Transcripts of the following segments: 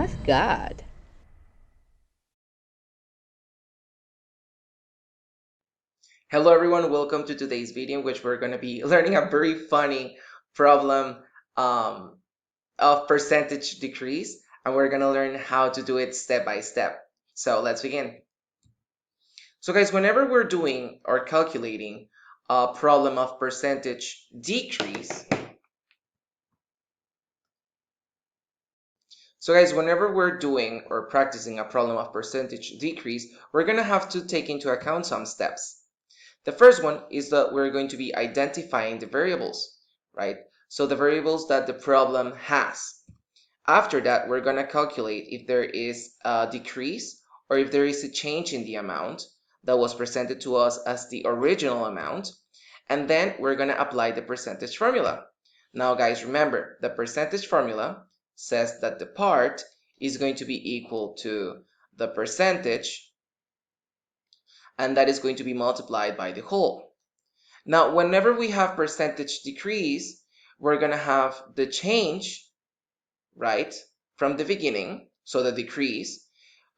Math Gad. Hello everyone, welcome to today's video in which we're going to be learning a very funny problem um, of percentage decrease, and we're going to learn how to do it step by step. So let's begin. So guys, whenever we're doing or calculating a problem of percentage decrease, whenever we're doing or practicing a problem of percentage decrease, we're going to have to take into account some steps. The first one is that we're going to be identifying the variables, right? So the variables that the problem has. After that, we're going to calculate if there is a decrease or if there is a change in the amount that was presented to us as the original amount. And then we're going to apply the percentage formula. Now, guys, remember, the percentage formula says that the part is going to be equal to the percentage, and that is going to be multiplied by the whole. Now, whenever we have percentage decrease, we're going to have the change, right, from the beginning, so the decrease,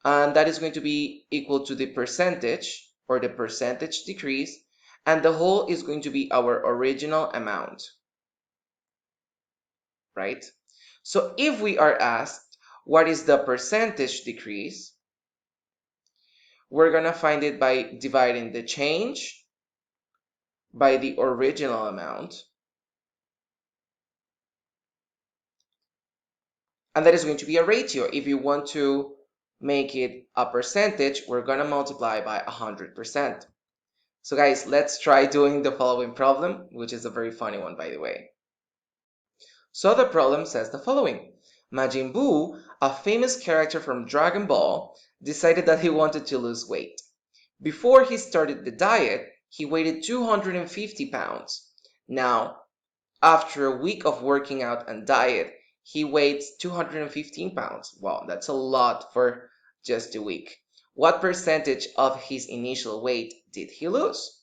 and that is going to be equal to the percentage, or the percentage decrease, and the whole is going to be our original amount, right? So if we are asked what is the percentage decrease, we're going to find it by dividing the change by the original amount, and that is going to be a ratio. If you want to make it a percentage, we're going to multiply by 100%. So guys, let's try doing the following problem, which is a very funny one, by the way. So the problem says the following. Majin Buu, a famous character from Dragon Ball, decided that he wanted to lose weight. Before he started the diet, he weighed 250 pounds. Now, after a week of working out and diet, he weighs 215 pounds. Wow, that's a lot for just a week. What percentage of his initial weight did he lose?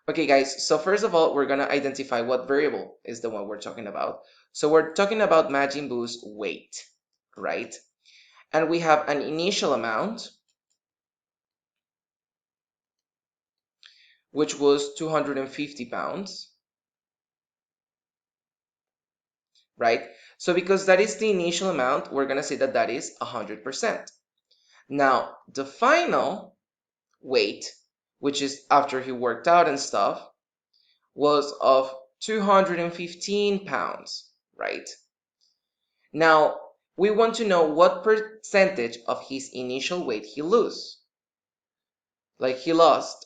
Okay, guys, so first of all, we're going to identify what variable is the one we're talking about. So we're talking about Majin Buu's weight, right? And we have an initial amount, which was 250 pounds, right? So because that is the initial amount, we're going to say that that is 100%. Now, the final weight, which is after he worked out and stuff, was of 215 pounds, right? Now, we want to know what percentage of his initial weight he lost.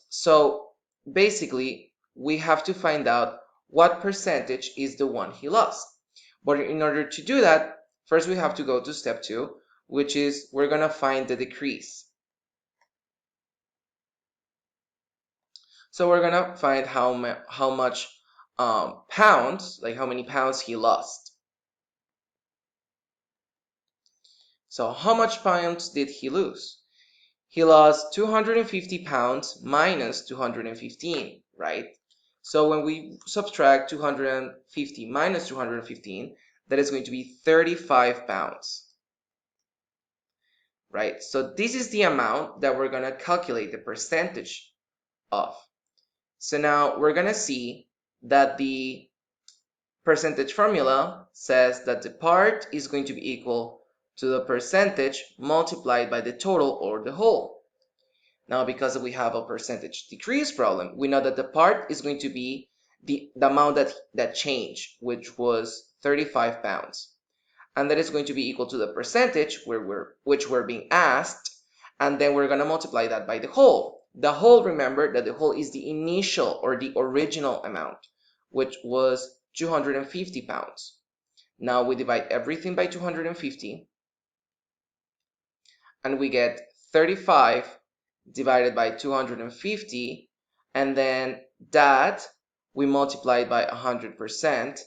So basically, we have to find out what percentage is the one he lost. But in order to do that, first we have to go to step 2, which is we're going to find the decrease. So we're going to find how much pounds, like how many pounds he lost. So how much pounds did he lose? He lost 250 pounds minus 215, right? So when we subtract 250 minus 215, that is going to be 35 pounds, right? So this is the amount that we're going to calculate the percentage of. So now we're going to see that the percentage formula says that the part is going to be equal to the percentage multiplied by the total or the whole. Now, because we have a percentage decrease problem, we know that the part is going to be the amount that changed, which was 35 pounds. And that is going to be equal to the percentage which we're being asked, and then we're going to multiply that by the whole. The whole, remember that the whole is the initial or the original amount, which was 250 pounds. Now we divide everything by 250, and we get 35 divided by 250, and then that we multiply by 100%,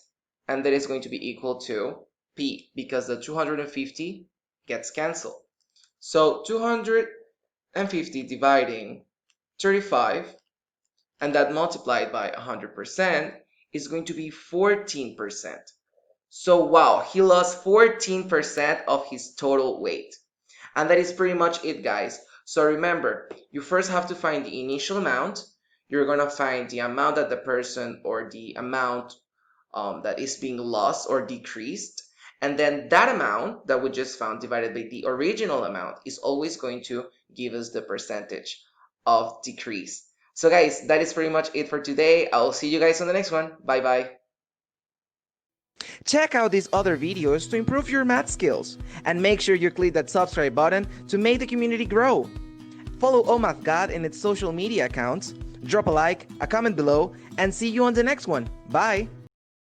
and that is going to be equal to P, because the 250 gets canceled. So 250 dividing 35, and that multiplied by 100% is going to be 14%. So wow, he lost 14% of his total weight. And that is pretty much it, guys. So remember, you first have to find the initial amount. You're going to find the amount that the person, or the amount that is being lost or decreased. And then that amount that we just found divided by the original amount is always going to give us the percentage of decrease. So guys, that is pretty much it for today. I'll see you guys on the next one. Bye bye. Check out these other videos to improve your math skills, and make sure you click that subscribe button to make the community grow. Follow ohmathgad in its social media accounts, drop a like, a comment below, and see you on the next one. Bye!